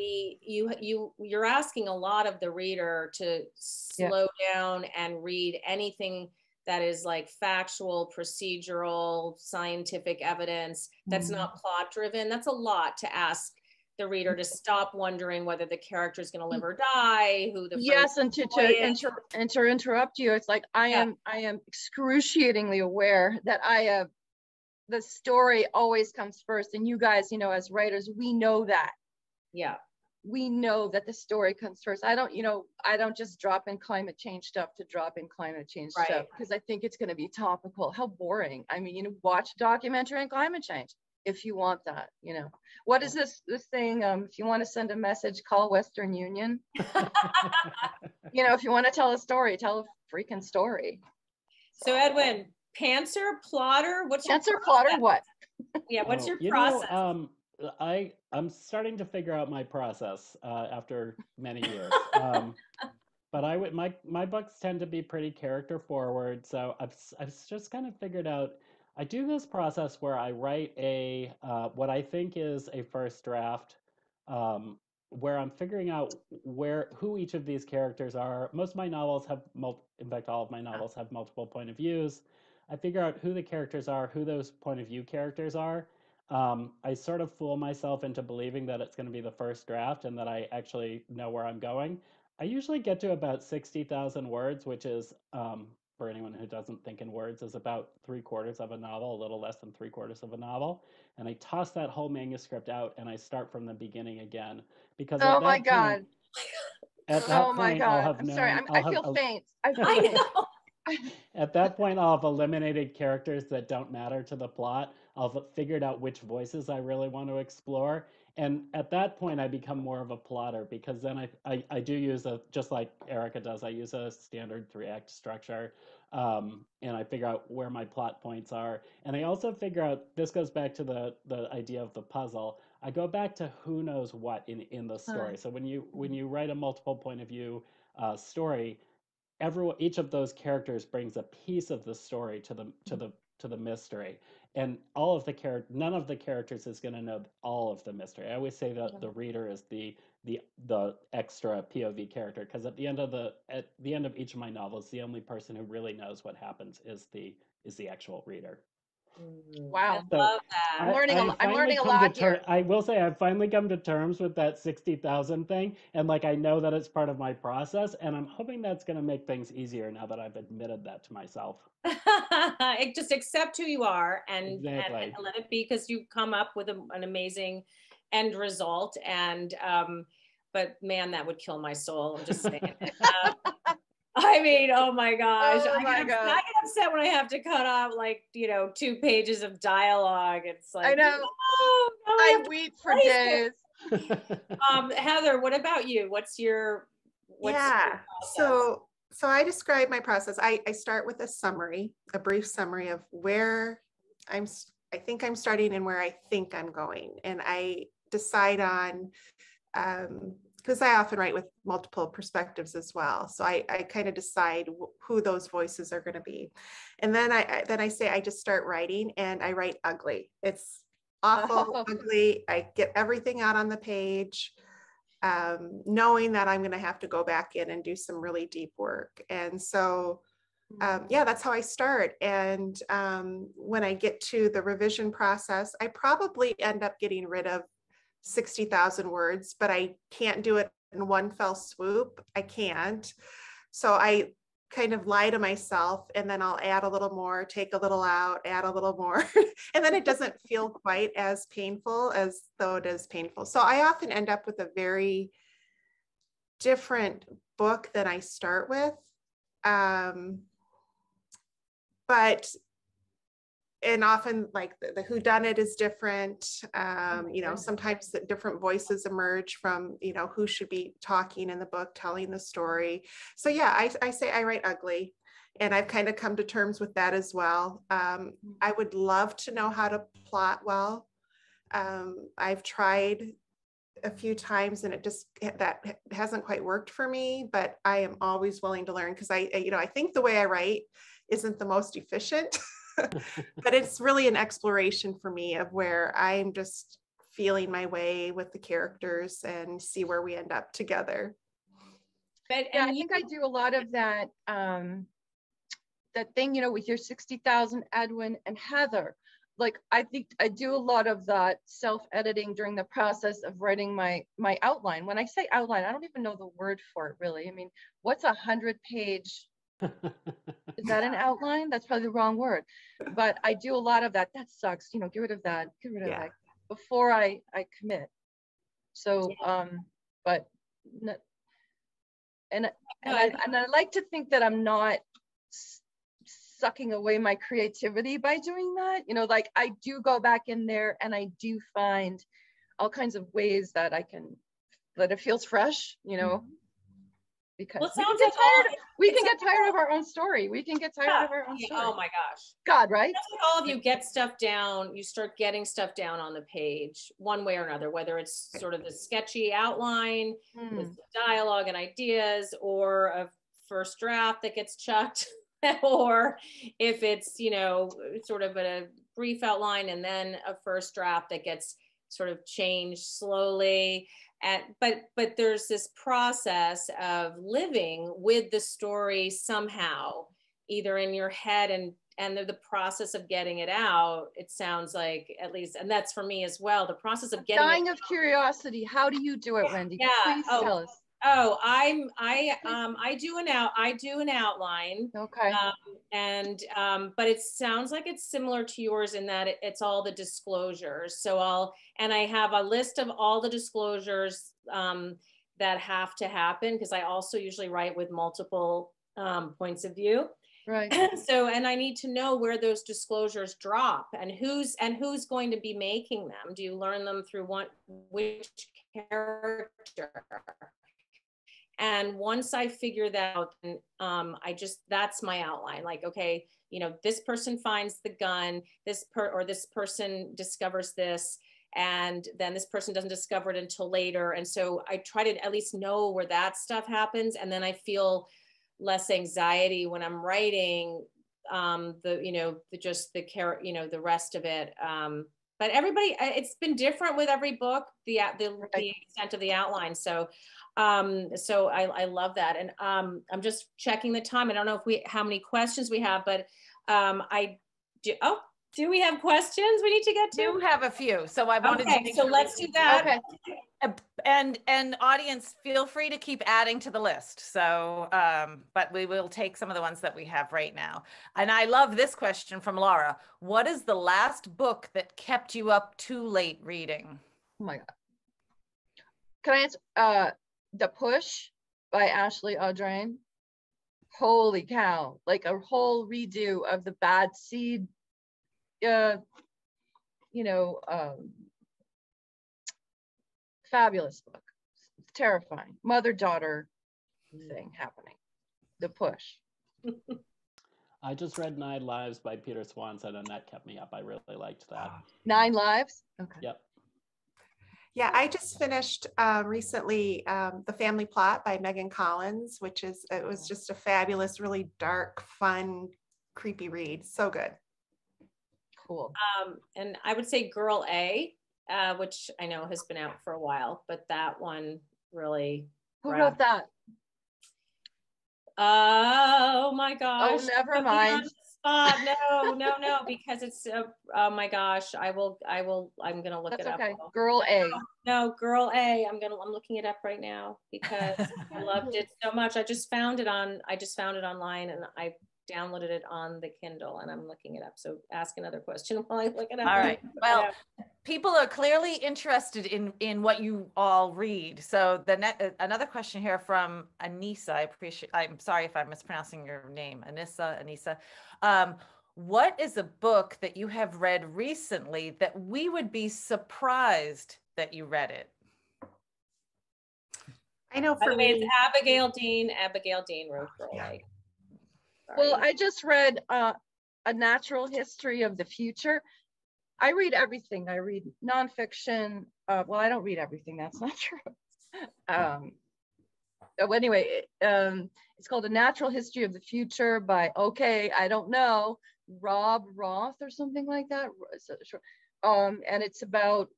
Speaker 2: you're asking a lot of the reader to slow down and read anything that is like factual, procedural, scientific evidence that's not plot driven. That's a lot to ask the reader to stop wondering whether the character is going to live or die, who the
Speaker 3: and to interrupt you, it's like I am excruciatingly aware that the story always comes first, and you guys, you know, as writers, we know that. We know that the story comes first. I don't just drop in climate change stuff to drop in climate change stuff because I think it's going to be topical. How boring. I mean, you know, watch a documentary on climate change if you want that, you know. What is this thing? If you want to send a message, call Western Union. You know, if you want to tell a story, tell a freaking story.
Speaker 2: So Edwin, pantser, plotter, what's your
Speaker 3: pantser, plotter, what?
Speaker 2: Yeah, what's your process?
Speaker 5: Know, I'm starting to figure out my process after many years. But my books tend to be pretty character forward, so I've just kind of figured out. I do this process where I write what I think is a first draft, where I'm figuring out who each of these characters are. Most of my novels have in fact, all of my novels have multiple point of views. I figure out who the characters are, who those point of view characters are. I sort of fool myself into believing that it's going to be the first draft and that I actually know where I'm going. I usually get to about 60,000 words, which is for anyone who doesn't think in words, is about 3/4 of a novel, a little less than 3/4 of a novel. And I toss that whole manuscript out and I start from the beginning again. Because
Speaker 3: Oh
Speaker 5: at
Speaker 3: my
Speaker 5: that
Speaker 3: God.
Speaker 5: point, at
Speaker 3: Oh
Speaker 5: that
Speaker 3: my
Speaker 5: point, I'll
Speaker 3: God.
Speaker 5: have
Speaker 3: I'm sorry.
Speaker 5: known,
Speaker 3: I feel faint. I feel
Speaker 2: I
Speaker 3: faint.
Speaker 2: know.
Speaker 5: at that point, I'll have eliminated characters that don't matter to the plot. I'll have figured out which voices I really want to explore. And at that point, I become more of a plotter because then I do use just like Erica does, I use a standard 3-act structure. And I figure out where my plot points are. And I also figure out, this goes back to the idea of the puzzle. I go back to who knows what in the story. So when you write a multiple point of view story, each of those characters brings a piece of the story to the mystery, and none of the characters is going to know all of the mystery. I always say that the reader is the extra POV character, because at the end of each of my novels, the only person who really knows what happens is the actual reader.
Speaker 3: Wow.
Speaker 2: I love that.
Speaker 3: I'm learning a lot here.
Speaker 5: I will say I've finally come to terms with that 60,000 thing, and like I know that it's part of my process, and I'm hoping that's going to make things easier now that I've admitted that to myself.
Speaker 2: Just accept who you are and let it be, because you come up with an amazing end result. And but man, that would kill my soul. I'm just saying. I mean, oh my gosh.
Speaker 3: Oh
Speaker 2: I get upset when I have to cut off 2 pages of dialogue. It's like,
Speaker 3: I know.
Speaker 2: No,
Speaker 3: I weep for days.
Speaker 2: Heather, what about you? What's your process?
Speaker 4: So I describe my process. I start with a brief summary of where I think I'm starting and where I think I'm going. And I decide on, because I often write with multiple perspectives as well. So I kind of decide who those voices are going to be. And then I say, I just start writing, and I write ugly. It's awful, ugly. I get everything out on the page, knowing that I'm going to have to go back in and do some really deep work. And so, that's how I start. And when I get to the revision process, I probably end up getting rid of 60,000 words, but I can't do it in one fell swoop. I can't. So I kind of lie to myself, and then I'll add a little more, take a little out, add a little more. And then it doesn't feel quite as painful as though it is painful. So I often end up with a very different book than I start with. And often like the whodunit is different. Sometimes the different voices emerge from, who should be talking in the book, telling the story. So yeah, I say I write ugly, and I've kind of come to terms with that as well. I would love to know how to plot well. I've tried a few times, and that hasn't quite worked for me, but I am always willing to learn, because I think the way I write isn't the most efficient. But it's really an exploration for me of where I'm just feeling my way with the characters and see where we end up together.
Speaker 3: But I think I do a lot of that, that thing, with your 60,000, Edwin and Heather. Like, I think I do a lot of that self-editing during the process of writing my outline. When I say outline, I don't even know the word for it, really. I mean, what's 100-page? Is that an outline? That's probably the wrong word. But I do a lot of that. That sucks. Get rid of that. Get rid of that before I commit. So, and I like to think that I'm not sucking away my creativity by doing that. Like, I do go back in there and I do find all kinds of ways that it feels fresh, because we can get tired of our own story. We can get tired of our own story.
Speaker 2: Oh my gosh.
Speaker 3: God, right?
Speaker 2: That's like all of you get stuff down. You start getting stuff down on the page one way or another, whether it's sort of the sketchy outline with dialogue and ideas, or a first draft that gets chucked, or if it's, sort of a brief outline and then a first draft that gets sort of changed slowly. But there's this process of living with the story somehow, either in your head and the process of getting it out. It sounds like, at least, and that's for me as well, the process of getting
Speaker 3: dying of curiosity. How do you do it, Wendy? Please tell us.
Speaker 2: Oh, I do an outline.
Speaker 3: Okay.
Speaker 2: But it sounds like it's similar to yours in that it's all the disclosures. So I have a list of all the disclosures that have to happen, because I also usually write with multiple points of view.
Speaker 3: Right.
Speaker 2: So, and I need to know where those disclosures drop and who's going to be making them. Do you learn them through which character? And once I figure that out, that's my outline. Like, okay, this person finds the gun, this person discovers this, and then this person doesn't discover it until later. And so I try to at least know where that stuff happens. And then I feel less anxiety when I'm writing the rest of it. But everybody, it's been different with every book, the extent of the outline. So I love that. And I'm just checking the time. I don't know how many questions we have, but do we have questions we need to get to?
Speaker 1: Do have a few. So I wanted to.
Speaker 2: So let's do that.
Speaker 3: Okay.
Speaker 1: And audience, feel free to keep adding to the list. So, but we will take some of the ones that we have right now. And I love this question from Laura. What is the last book that kept you up too late reading?
Speaker 3: Oh my God. Can I answer? The Push by Ashley Audrain. Holy cow. Like a whole redo of the Bad Seed, fabulous book. It's terrifying. Mother-daughter thing happening. The Push.
Speaker 5: I just read 9 Lives by Peter Swanson, and that kept me up. I really liked that.
Speaker 3: 9 Lives? Okay.
Speaker 5: Yep.
Speaker 4: Yeah, I just finished recently The Family Plot by Megan Collins, it was just a fabulous, really dark, fun, creepy read. So good.
Speaker 3: Cool.
Speaker 2: And I would say Girl A, which I know has been out for a while, but that one really.
Speaker 3: Who wrote that?
Speaker 2: Oh my gosh.
Speaker 3: Oh, never mind.
Speaker 2: No, because it's oh my gosh, I'm gonna look it up.
Speaker 3: Okay. Girl A.
Speaker 2: No, Girl A. I'm looking it up right now because I loved it so much. I just found it online, and I downloaded it on the Kindle, and I'm looking it up. So ask another question while I look it up.
Speaker 1: All right. Well, people are clearly interested in what you all read. So another question here from Anissa. I'm sorry if I'm mispronouncing your name, Anissa. What is a book that you have read recently that we would be surprised that you read it?
Speaker 4: I know for me,
Speaker 2: it's Abigail Dean. Abigail Dean wrote Girl A.
Speaker 3: Well, I just read A Natural History of the Future. I read everything. I read nonfiction. Well, I don't read everything. That's not true. Anyway, it's called A Natural History of the Future by, I don't know, Rob Roth or something like that. And it's about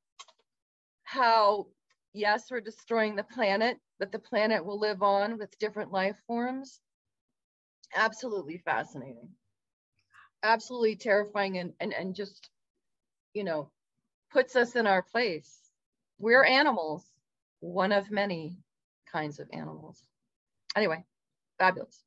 Speaker 3: how, yes, we're destroying the planet, but the planet will live on with different life forms. Absolutely fascinating. Absolutely terrifying and just, puts us in our place. We're animals, one of many kinds of animals. Anyway, fabulous.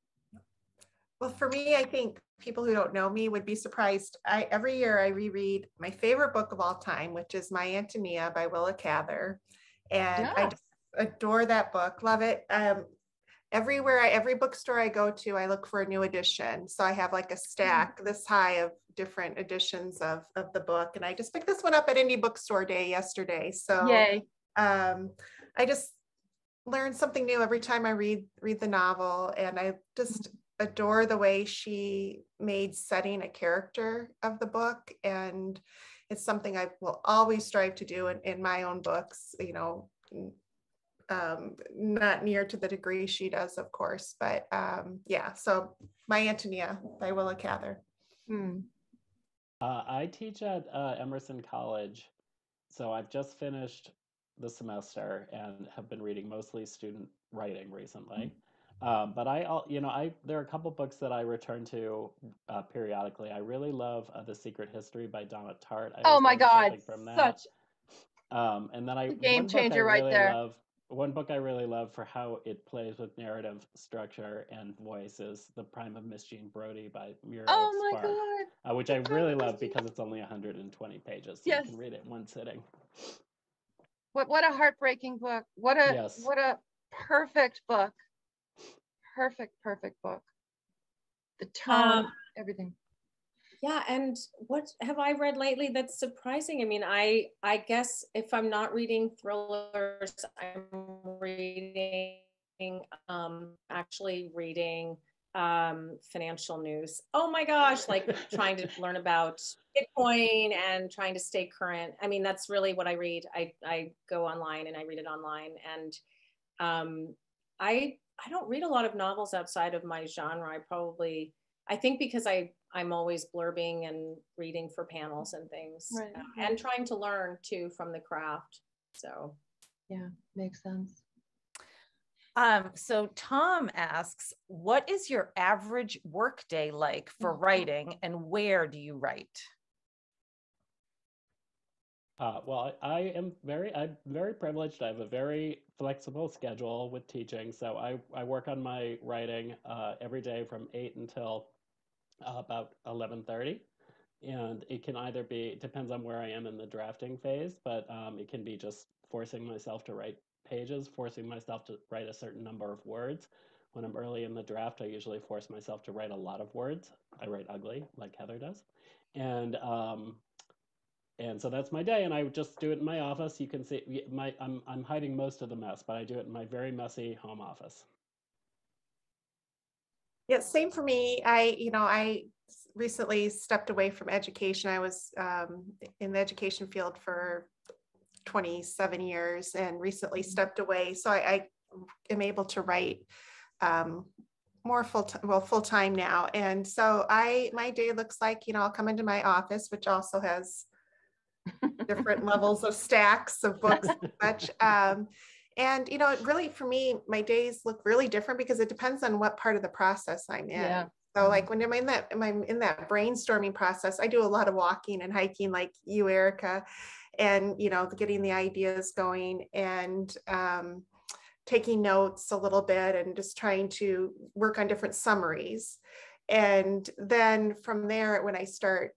Speaker 4: Well, for me, I think people who don't know me would be surprised. Every year I reread my favorite book of all time, which is My Antonia by Willa Cather. And I just adore that book, love it. Every bookstore I go to, I look for a new edition. So I have like a stack this high of different editions of the book. And I just picked this one up at Indie Bookstore Day yesterday. So
Speaker 3: yay.
Speaker 4: I just learn something new every time I read the novel. And I just adore the way she made setting a character of the book. And it's something I will always strive to do in my own books, not near to the degree she does, of course, but so My Antonia by Willa Cather.
Speaker 5: I teach at Emerson College, so I've just finished the semester and have been reading mostly student writing recently. But there are a couple books that I return to periodically. I really love The Secret History by Donna Tartt.
Speaker 3: Oh my God,
Speaker 5: from that.
Speaker 3: such
Speaker 5: and then
Speaker 3: game changer right there.
Speaker 5: Love one book I really love for how it plays with narrative structure and voice is The Prime of Miss Jean Brodie by Muriel
Speaker 3: Oh my
Speaker 5: Spark,
Speaker 3: God.
Speaker 5: which I really love because it's only 120 pages, so
Speaker 3: Yes.
Speaker 5: you can read it in one sitting.
Speaker 3: What a heartbreaking book. What a perfect book. Perfect book. The tone, everything.
Speaker 2: Yeah, and what have I read lately that's surprising? I mean, I guess if I'm not reading thrillers, I'm actually reading financial news. Oh my gosh, like trying to learn about Bitcoin and trying to stay current. I mean, that's really what I read. I go online and I read it online, and I don't read a lot of novels outside of my genre. I think because I'm always blurbing and reading for panels and things,
Speaker 3: Right.
Speaker 2: And trying to learn too from the craft. So
Speaker 3: yeah, makes sense.
Speaker 1: So Tom asks, what is your average workday like for writing, and where do you write?
Speaker 5: Well, I'm very privileged. I have a very flexible schedule with teaching, so I work on my writing every day from 8 until about 11:30, and it can either be, it depends on where I am in the drafting phase, but it can be just forcing myself to write pages, forcing myself to write a certain number of words. When I'm early in the draft, I usually force myself to write a lot of words. I write ugly, like Heather does, and so that's my day, and I just do it in my office. You can see I'm hiding most of the mess, but I do it in my very messy home office.
Speaker 4: Yeah, same for me. I recently stepped away from education. I was in the education field for 27 years and recently stepped away. So I am able to write more full time now. And so my day looks like, I'll come into my office, which also has different levels of stacks of books and such. And, it really, for me, my days look really different because it depends on what part of the process I'm in.
Speaker 3: Yeah.
Speaker 4: So like when I'm in that brainstorming process, I do a lot of walking and hiking like you, Erica, and, getting the ideas going and taking notes a little bit and just trying to work on different summaries. And then from there, when I start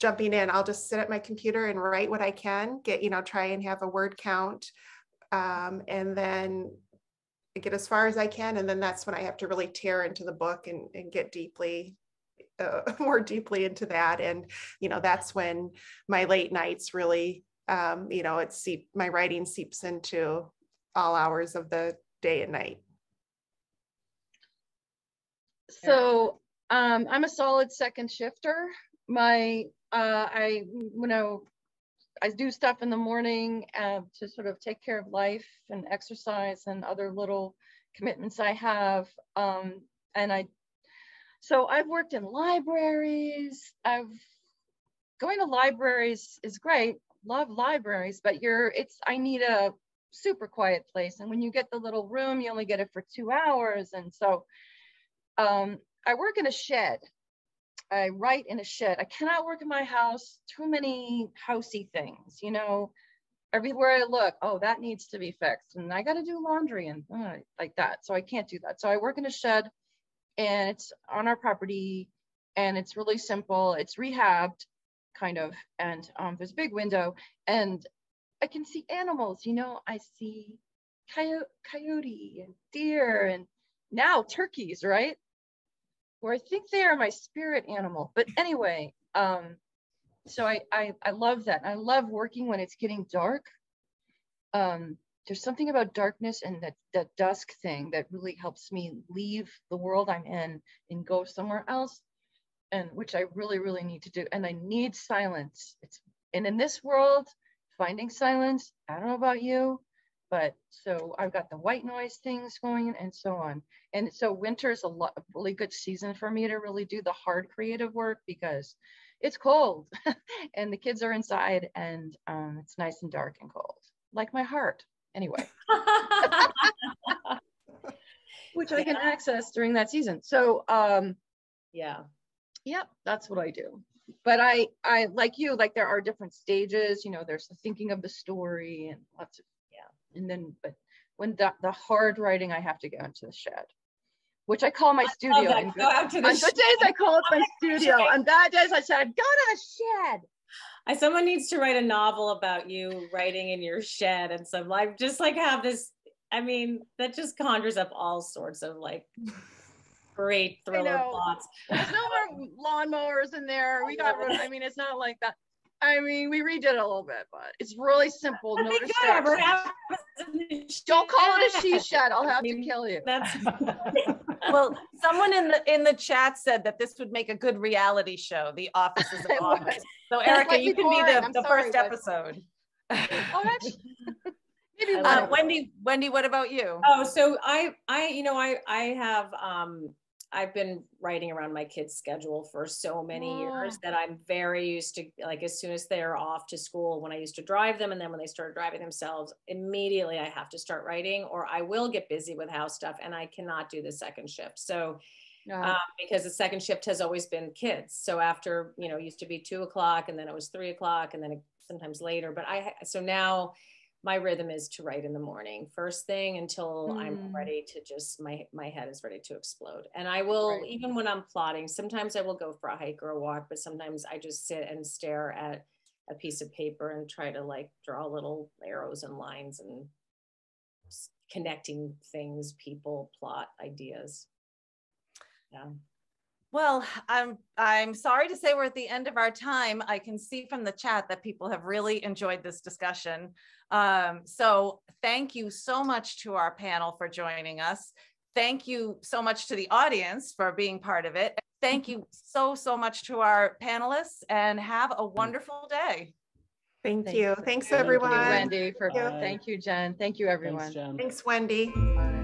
Speaker 4: jumping in, I'll just sit at my computer and write what I can get, try and have a word count. And then get as far as I can. And then that's when I have to really tear into the book and get more deeply into that. And, that's when my late nights really, my writing seeps into all hours of the day and night.
Speaker 3: So I'm a solid second shifter. I do stuff in the morning to sort of take care of life and exercise and other little commitments I have. So I've worked in libraries. Going to libraries is great. Love libraries, but I need a super quiet place. And when you get the little room, you only get it for 2 hours. And so I work in a shed. I write in a shed. I cannot work in my house. Too many housey things, everywhere I look, oh, that needs to be fixed. And I got to do laundry and like that. So I can't do that. So I work in a shed and it's on our property and it's really simple. It's rehabbed kind of. And there's a big window and I can see animals, I see coyote and deer and now turkeys, right? Where I think they are my spirit animal. But anyway, so I love that. I love working when it's getting dark. There's something about darkness and that dusk thing that really helps me leave the world I'm in and go somewhere else, and which I really, really need to do. And I need silence. And in this world, finding silence, I don't know about you, but so I've got the white noise things going and so on. And so winter is a really good season for me to really do the hard creative work because it's cold and the kids are inside and it's nice and dark and cold, like my heart anyway, which I can access during that season. So yeah, that's what I do. But I like you, like there are different stages, there's the thinking of the story and lots of, And then, but when the hard writing, I have to go into the shed, which I call my studio.
Speaker 2: On good days,
Speaker 3: I call it my studio. On bad days, I said, go to the shed.
Speaker 2: Someone needs to write a novel about you writing in your shed and some like, just like have this, I mean, that just conjures up all sorts of like great thriller plots.
Speaker 3: There's no more lawnmowers in there. We got rid of, I mean, it's not like that. I mean, we redid it a little bit, but it's really simple. No distractions. Don't call it a she shed. I'll have to kill you.
Speaker 1: Well, someone in the chat said that this would make a good reality show, The Offices of August. So Erica, you can be the first episode.
Speaker 3: Oh, that's
Speaker 1: maybe Wendy, what about you?
Speaker 2: Oh, so I have, I've been writing around my kids' schedule for so many years that I'm very used to, like, as soon as they're off to school, when I used to drive them, and then when they started driving themselves, immediately I have to start writing, or I will get busy with house stuff, and I cannot do the second shift. So, because the second shift has always been kids. So after, it used to be 2 o'clock, and then it was 3 o'clock, and then sometimes later. But so now my rhythm is to write in the morning, first thing, until I'm ready to just, my head is ready to explode. And I will, even when I'm plotting, sometimes I will go for a hike or a walk, but sometimes I just sit and stare at a piece of paper and try to like draw little arrows and lines and connecting things, people, plot, ideas. Yeah.
Speaker 1: Well, I'm sorry to say we're at the end of our time. I can see from the chat that people have really enjoyed this discussion. So thank you so much to our panel for joining us. Thank you so much to the audience for being part of it. Thank you so much to our panelists, and have a wonderful day.
Speaker 4: Thank you. Thanks everyone.
Speaker 3: Thank you, Wendy. Thank you, Jen. Thank you, everyone.
Speaker 5: Thanks, Jen.
Speaker 4: Thanks, Wendy.
Speaker 3: Bye.